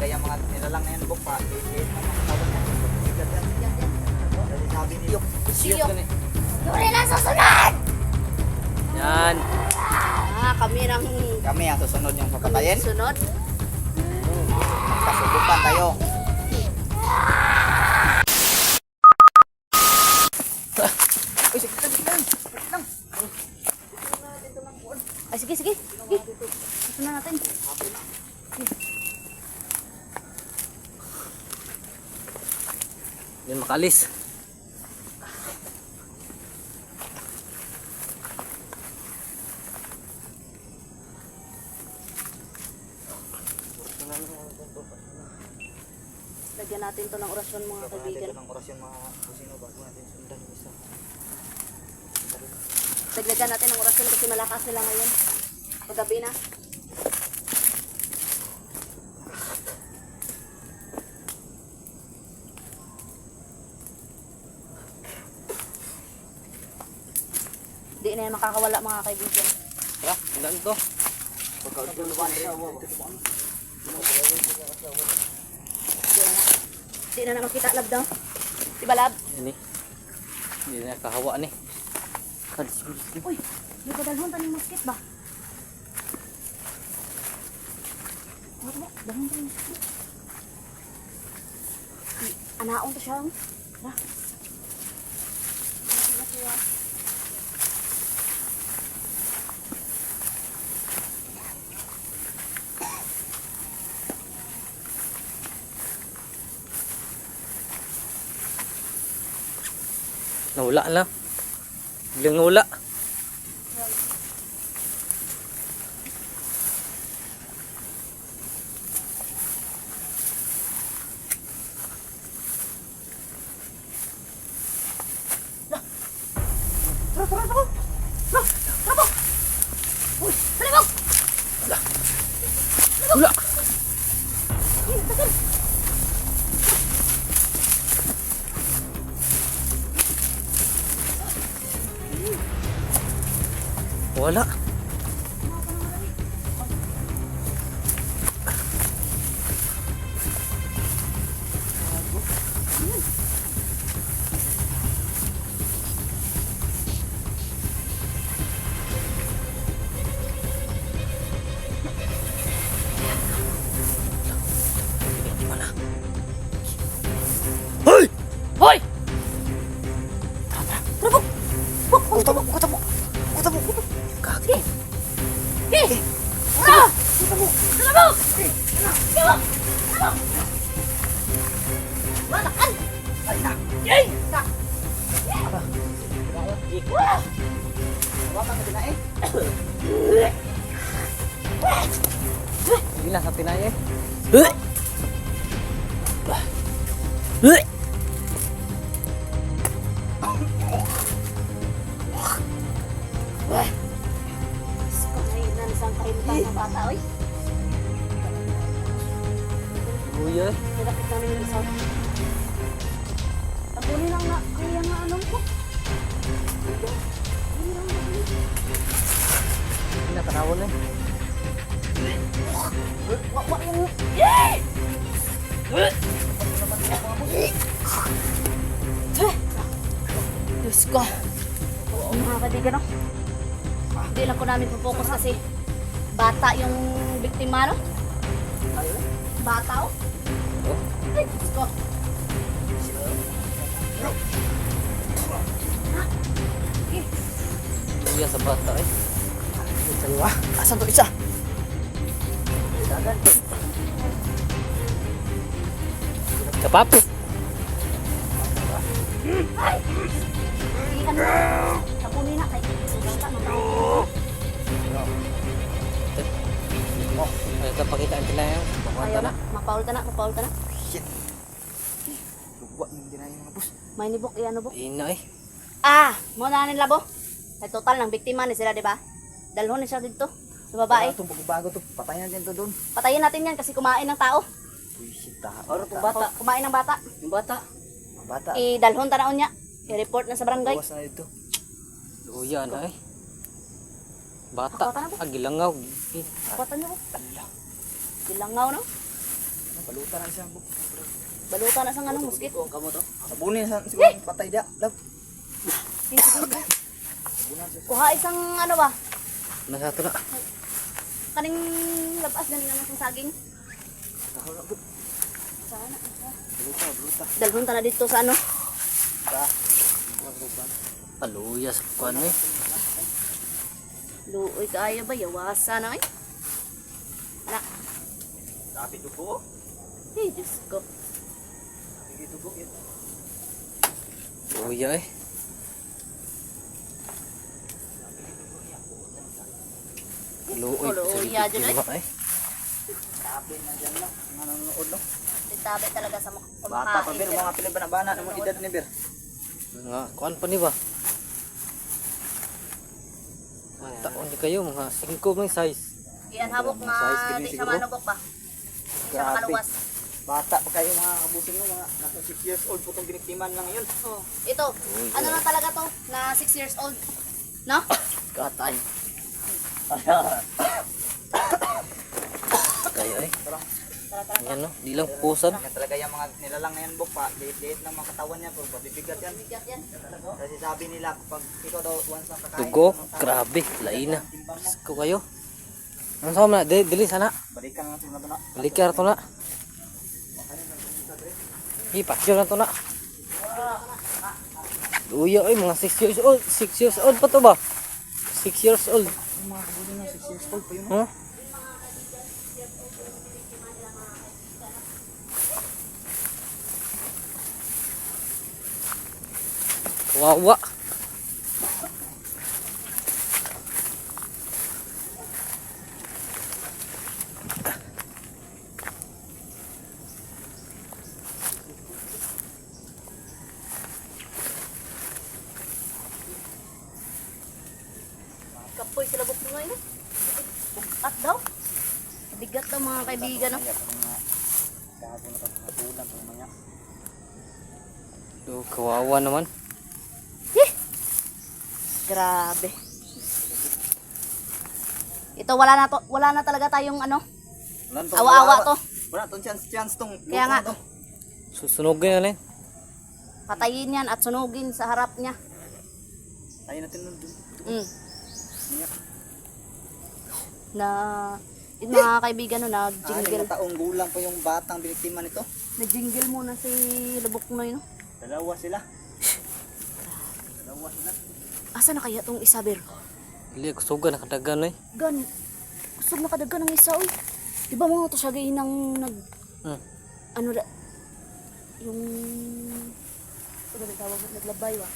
kaya mga nilalang na yan buk pa. Liit na mga tawag na. Dahil sabi ni Yok. Siyok. Duri lang susunod! Yan. Kami Kami ang susunod yung papatayin. sunod. Kasubukan tayo. Uy, sige lang. Ay, sige. Sige. Ito na natin. Yan makalis. Lagyan natin to ng orasyon mga kaibigan. Ng orasyon mga kusino bago natin sundan yung isa. Lagyan natin ng orasyon kasi malakas sila ngayon. Paggabi na. Di na yan makakawala mga kaibigan. Tara, sundan to. Di na na makita lab daw. Diba lab? Ini. Hindi na kahawa ni. Uy, may padalhon pa ng musket ba? Ano? Dalhon pa ng musket. Anaong to siya. Tara. Nawala lang. Biglang nawala. Wala. Wala. Mana? Hoy! Hoy! Kutabok. Kaki! Eh! Ura! Tara mo! Tara! Malakan! Ay na. Yay! Ura! Hawakan ka din na eh. Hindi na sa Pinay eh. Ngayon isang kahimutan ng bata, oy. Kuya. Nalapit namin yung isang. Tapunin lang na, kaya nga anong ko. Hindi na tanawon eh. Wak yung... Yay! Diyos ko. Oo mga kaibigan, no? Hindi lang ko namin pupokus kasi bata yung biktima, no? Bata, oh. Ay, Diyos ko. Kuya sa bata eh. Dalawa. Asan to isa? Kapapo. Ay! Hindi ka na. Tapunin na kay bata, no? Ay, ito pakita ang Pinay. Ayaw na. Mapaul ka na. Shit. Lugwa yung dinayin mga boss. May nibok, iyan nibok. Ina eh. Ah! Mo na nin labo. Ay total ng biktima ni sila, di ba? Dalhon ni siya dito. Sa babae. Ito bago to. Patayan din to doon. Patayin natin yan kasi kumain ng tao. Uy, shit. Oro to bata. Kumain ng bata. Yung bata. Mga bata. I-dalhon tanaon niya. I-report na sa barangay. Bawas na dito. Kuya na eh. Ako Bata. na po. Agilangaw. Kuwatan niyo ko. Bilangaw, no? Balutan na siya. Balutan na sa anong muskit. Ang kamo to. Sabunin sa siguro patay dia. Lab. Sige, sige. Sabunan siya. Kuha isang ano ba? Nasa ito na. Kaning labas ganing naman sa saging. Nakawala po. Sana. Baluta. Dalhon ta na dito sa ano. Sa. Paluya sa kuwan eh. Luoy kaya ba yawasa na ay? Anak. Tapi dugo. Hey, Diyos ko. Sige dugo yun. Luya eh. Luoy. Luya dyan eh. eh. Tapi na dyan lang. Ang nanonood no. Titabi talaga sa Bata pa kumakain. bir. Mga pilibana na mga edad ni bir. Nga, kuwan pa ni ba? Taon di kayo, mga 5 may size. Iyan habok Size nga din di siya siguro. manubok ba? Di siya Grabe. makaluwas. Bata pa kayo mga kabusing mo. Mga nasa 6 years old po itong biniktiman lang ngayon. Oh, ito. Ano lang talaga to? Na 6 years old. No? Katay. Kayo eh. Tara. Tara, tara. Yan no, di lang pusan. Yan talaga yung mga nilalang na yan buk pa. Liit-liit lang mga katawan niya. Pero pabibigat yan. Bigat yan. Kasi sabi nila kapag ikaw daw once na kakain. Dugo, ng tao, grabe, laina. timbang mo, Ko kayo. Ano sa na, dili sana. balikan lang sila na. Balikar to na. Ipasyo na to na. Luya ay mga 6 years old. 6 years old pa to ba? 6 years old. Yung mga kabusing na 6 years old pa yun. Huh? Kawawa. Kapoy sila buk ngayon. Bukat daw. Bigat daw mga kaibigan. No? Kaya pa mga kahapon na katulang pa mga. Do kawawa naman. Grabe. Ito wala na talaga tayong ano. Awa-awa to. Wala tong chance tong. Kaya nga. Susunogin na lang. Patayin yan at sunugin sa harap niya. Tayo natin nun dun. Mm. Niyak. Na yung mga kaibigan no, Jingle. nag-jingle. Taong gulang pa yung batang biniktima nito. Nag-jingle muna si Lubok Noy no. Dalawa sila. Dalawa sila. Asa na kaya tong isa ber? Dili, kusugan, nakadagan eh. Gan. Kusog na kadagan ng isa oy. Di ba mga to siya gay nang nag ano da yung ano ba tawag naglabay wa.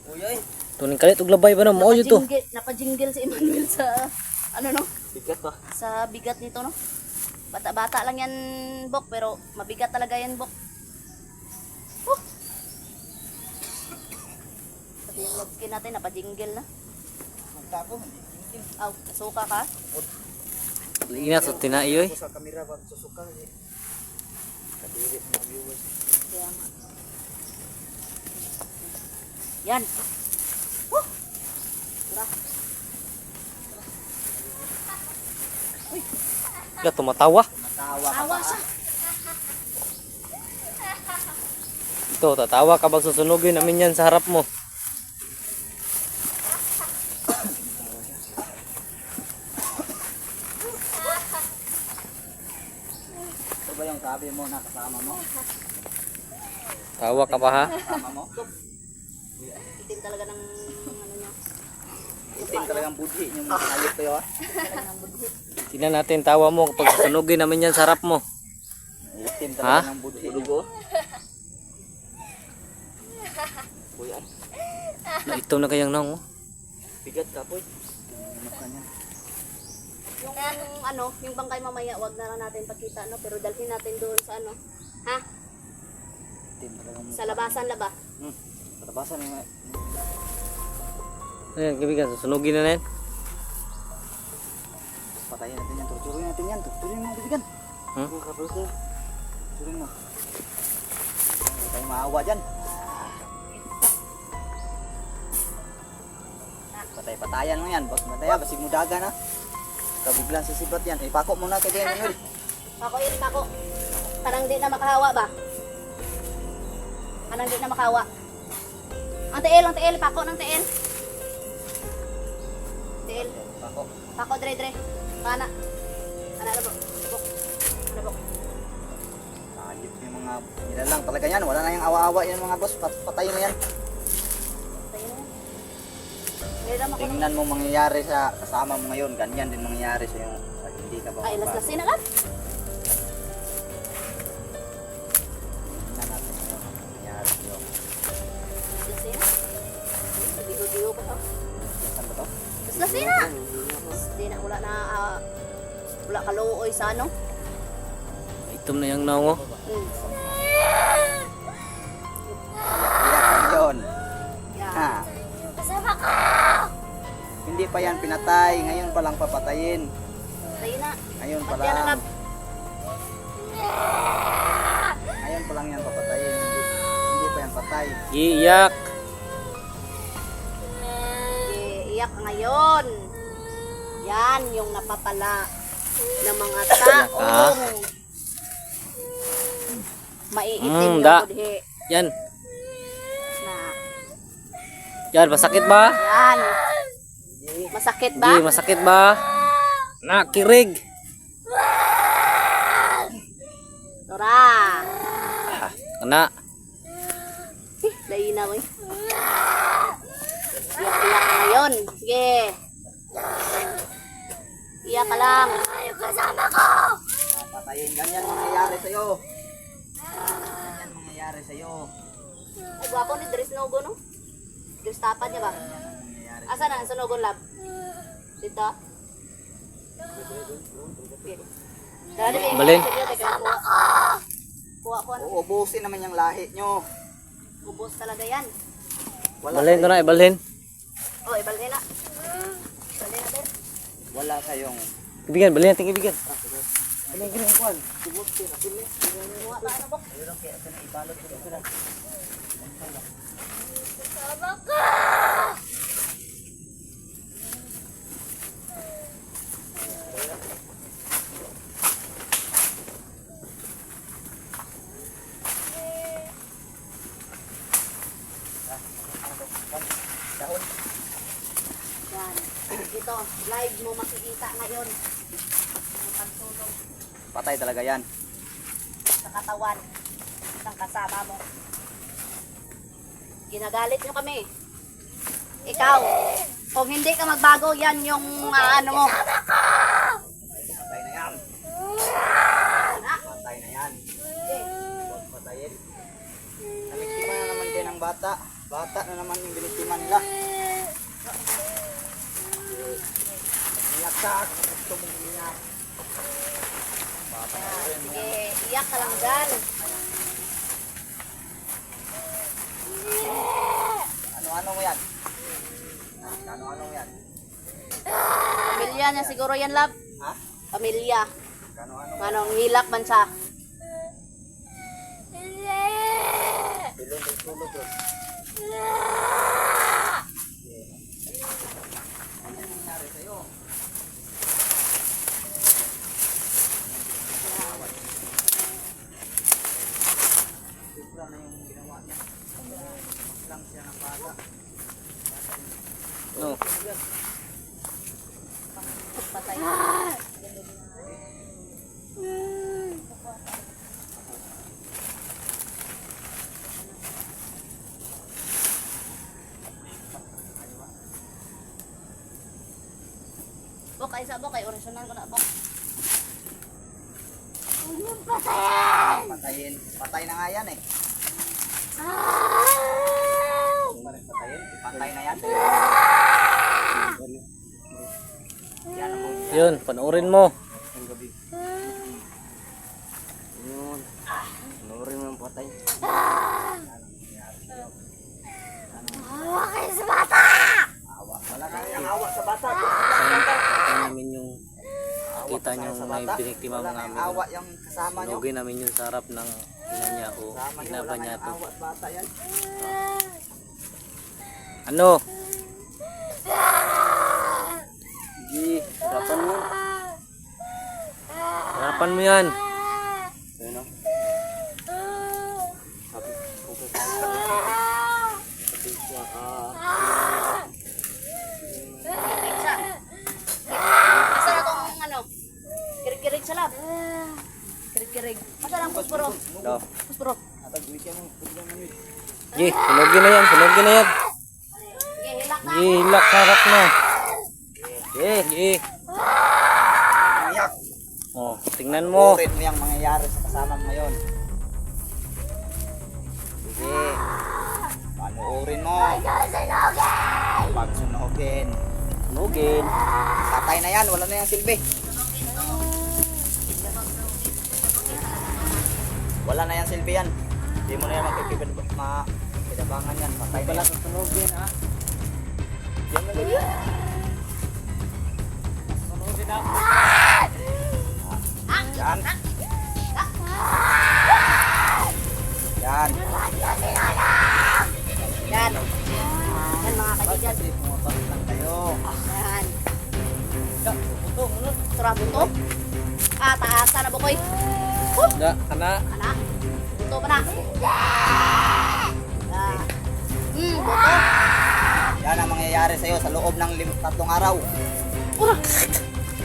Uy ay. Tuning kalit, uglabay ba na? Mao yun to. Napajingle si Emmanuel sa ano no? Bigat pa. Sa bigat nito no. Bata-bata lang yan Bok pero mabigat talaga yan Bok. Pati yung log skin natin napajingle na. Magtapo. Aw, nasuka ka? Liina sa tinaiyo eh. Sa kamera ba susuka eh. Kadiri mga viewers. Kaya nga. Yan. Woo! Tara. Wala, tumatawa. Matawa ka Awa pa. siya. Ito, tatawa ka bang susunugin namin yan sa harap mo. Ito ba yung sabi mo na kasama mo? Tawa ka pa ha? Kasama mo? Itim talaga ng ano niya. Itim talagang budhi yung mga hayop kayo ha. Talaga ng budhi. Tingnan natin tawa mo kapag susunugin namin yan sa harap mo. Itim Ha? talaga ng budhi. Dugo? Kuya, Ito na kayang nang oh. bigat ka po. Ano ka niyan? Yung ano, yung bangkay mamaya, wag na lang natin pagkita no, pero dalhin natin doon sa ano. Ha? Itim talagang Sa labasan laba. Patabasan yung Ayan, kaibigan, susunugin na yan. patayin natin yan. Tuturin natin yan. Tuturin mo bibigan. Hmm? Tuturin mo. Huwag tayong maawa dyan. Patay-patayan mo yan. Bak mataya, basig mo daga na. Kabiglan sisibat yan. Ipako muna kay Manuel. Ako yun, ako. Kanang di na makahawa ba? Kanang di na makahawa. Ang tiil, pako ng tiil. Tiil. Ako. Pako, dre. Kana. Kana na po. Ano po? Ayop yung mga nilalang talaga yan. Wala na yung awa-awa yan mga boss. Patayin na yan. Tayo na. Meron ako. Tingnan mo mangyayari sa kasama mo ngayon. Ganyan din mangyayari sa yung hindi ka ba. Ay, laslasin na lang. Tingnan natin yung mangyayari sa'yo. Laslasin na. Bigo-bigo pa to. Saan ba to? Laslasin na. Hindi na, wala kaluoy sa ano. Itom na yung naungo. Iyak yun. Yan. Ha. Kasama ko! Hindi pa yan pinatay. Ngayon pa lang papatayin. Tayo na. Ngayon pa Yan na lang. lang. Ngayon pa lang yan papatayin. Hindi pa yan patay. Iiyak. Iiyak ngayon. Yan yung napapala ng mga taong maiitim yung da. budhi Yan. na Yan, masakit ba? yan. Masakit ba? Hindi, masakit ba? Nakirig. Tora. Kana. Laina mo. Iyak ka ngayon. Sige. Iyak ka lang. Ayaw kasama ko. Patayin. Ganyan mangyayari sa'yo. Ganyan mangyayari sa'yo. Ay, gwapo ni Dres Nogo, no? Dres tapad niya ba? Mangyayari. Asa na ang sunogon lab? Dito? Okay. Dali, Balin. Kasama ko. Kuha ko. Uubusin naman yung lahi nyo. Ubos talaga yan. Balhin to na, ibalhin. Oh, ibalhin na. Ibalhin natin. Wala kayong Ibigan, balhin natin ibigan. Kuha ba ano ba? Kasama ko. Yan. Ito, live mo makikita ngayon. Ang pagsulong patay talaga yan. sa katawan ng kasama mo. Ginagalit nyo kami. Ikaw, kung hindi ka magbago, yan yung ano mo. Patay na yan. Patay na yan. Huwag patayin. Namiktima na naman din ang bata. Bata na naman yung biniktima nila. Iyak ka. Gusto mong iyak. Bata na rin. Sige, iyak ka lang dyan. Ano-ano mo yan? Ano-ano mo yan? Pamilya niya siguro yan, love. Ha? Pamilya. Ano-ano? Anong hilak man siya. Tulog o tulog o. Ano nangyari sa'yo? Sobra na yung ginawa niya. Mas lang siya ng bata. No. Patay. Bok, ay sa bok, ay orasyonan ko na bok. Patayin. Patay na nga yan eh. Patayin. Patay na yan. Yan ang mga Yun, panoorin mo. gabi. Yun. Panoorin mo ang patay. Awa. Wala na yung awa sa bata. Ito namin yung kita nyo Sa may bata. biniktima Wala mo na yung namin. awa yung kasama nyo. Sinugin namin yun sa harap ng ina niya o Kasama nyo. ina Wala ba na niya yung to. awa at bata yan. Ano? Sige, harapan mo. Harapan mo yan. Ayun o. Puspro. Atag bigyan mo, bigyan mo. Gi, sunugin na yan, sunugin na yan. Sige, hilak na. Gi, hilak sarap na. Gi. Iyak. Oh, tingnan mo. Urin mo yung mangyayari sa kasama mo ngayon. Sige. Panuorin mo. Pag sunugin. Sunugin. Patay na yan, wala na yung silbi. Wala na yung silbi yan. Hindi mo na yan magkikibangan yan. Patay na yan. Sunugin ha. Yan na lang. Sunugin na. Yan. Yan. Yan. Yan mga kaibigan. Kasi pumapas lang kayo. Yan. Buto, munod. Tura buto. Taasa na bukoy. Da, kana. Ana. Buto pa na. Buto. Yan ang mangyayari sa'yo sa loob ng 3 araw. Ura.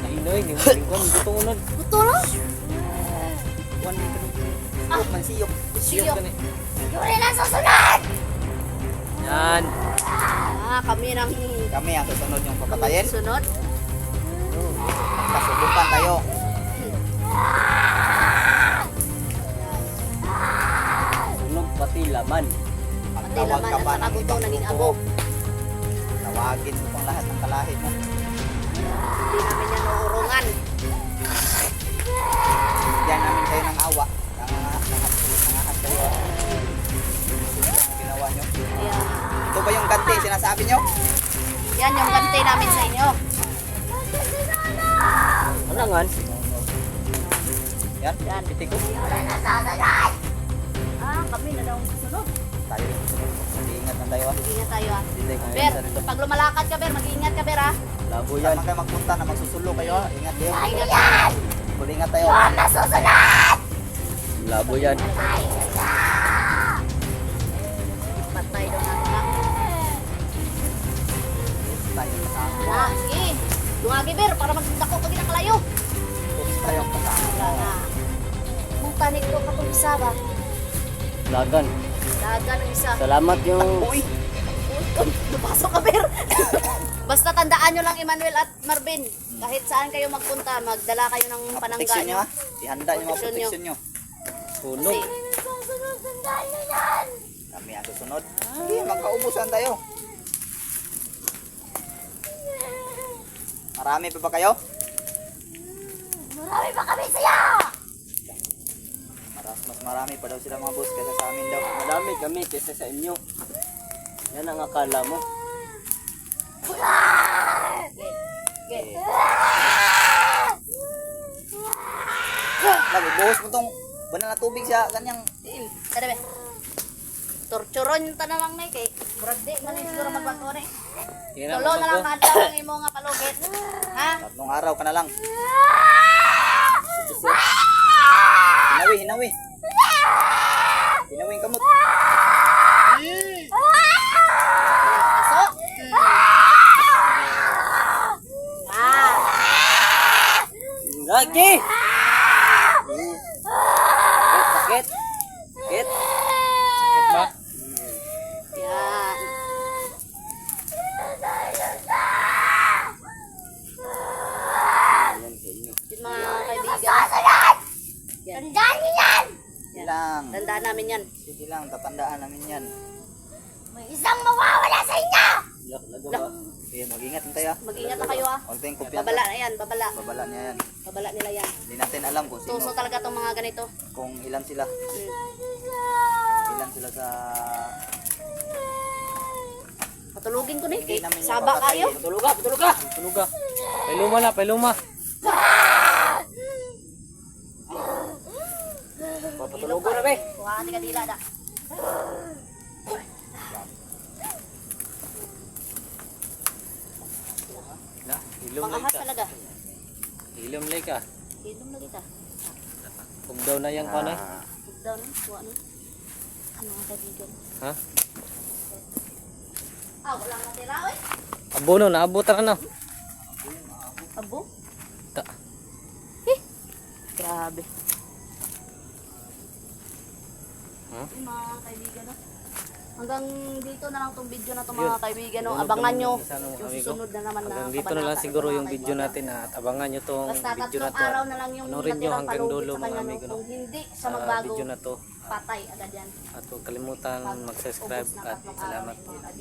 Nainoy, ni lingkon, buto unod. Buto no? Buwan dito. Mansiyok. Siyok. Kani. Yuri na susunod. Yan. Kami nang Kami ang susunod yung papatayin. sunod. Kasubukan tayo. Sunog pati laman. Pati Magtawag laman ka at pa saka ng buto ibang naging grupo. abo. Tawagin mo pang lahat ng kalahi mo. Hindi namin yan uurungan. Bigyan namin kayo ng awa. Nangahat kayo. Ang ginawa nyo. Ayan. Ito ba yung ganti sinasabi nyo? Yan yung ganti namin sa inyo. Alangan. Yan. Yan. Piti ko. Kami na daw ang susunod. Tayo rin susunod. Mag-iingat na tayo. Mag-ingat tayo Hindi ko Ber, pag lumalakad ka Ber, mag-ingat ka Ber Labo yan. Saan kayo magpunta na magsusulo kayo. Ingat kayo. Ingat ka. Ingat tayo. Labo yan. Patay daw natin na. Tayo kasama. Sige. Dumagi Ber, para magdako pag inakalayo. Tayo kasama. Wala na. Mong tanik ko kapag isa ba? Lagan. Dagan ang isa. Salamat yung Uy! Napasok ka Ber. Basta tandaan nyo lang Emmanuel at Marvin. Kahit saan kayo magpunta, magdala kayo ng panangga Proteksyon nyo nyo. ha. Ihanda nyo mga Proteksyon nyo. proteksyon nyo. sunog. Kami ang susunod. Sige, magkaubusan tayo. Marami pa ba kayo? Marami pa kami sa'yo! Mas marami pa daw sila mga boss kaysa sa amin daw. Madami kami kaysa sa inyo. Yan ang akala mo. Okay. Lagi, buhos mo tong banal na tubig sa kanyang Kada be. Torturon ta na lang na kay murag di man siguro magbato ni. Tulo na lang kadlaw ang imo nga palugit. Ha? 3 araw ka na lang. Hinawi. Hinawi ang kamot. Aso. Lagi! Sakit! Sakit! Sakit ba? Yan. Ayan sa inyo. Yung mga kaibigan. Yan. Sige lang. Tandaan namin yan. Sige lang, tatandaan namin yan. Yak, laga ba? Sige, mag-ingat lang tayo. Mag-ingat na kayo ha. Huwag tayong kumpiyansa. Babala na yan, babala. Babala niya yan. Babala nila yan. Hindi natin alam kung sino, Tuso talaga tong mga ganito. kung ilan sila. Ilan sila sa... Patulugin ko ni. Hindi Kay namin saba napapatayin. kayo. Patulog ka! Patulog ka! Patulog ka! Pailuma na! Pailuma! Patulog na be! Kuha ka ka dila da. Na, ilum lay Pangahas ka. talaga. Ilum lay ka. Ilom na kita. Kung daw na yung panay. Huwag daw na. Kuha na. Ano mga kaibigan. Ha? Walang natira oy. Abo no, naabutan ka na. Abo. Ta. Grabe. Huh? Yung mga kaibigan, no? Hanggang dito na lang tong video na to mga kaibigan, no? Abangan nyo yung susunod na naman na Hanggang dito na lang kabanata. siguro yung video natin at abangan nyo tong Basta video na 3 to. araw na lang yung Panoorin nyo natirang hanggang palugit dulo sa mga kanya, no? amigo, no? Kung hindi siya Sa magbago, video na to. patay agad yan. At huwag kalimutan mag-subscribe Ubus ng at 3 araw salamat na po. yun, mga kaibigan.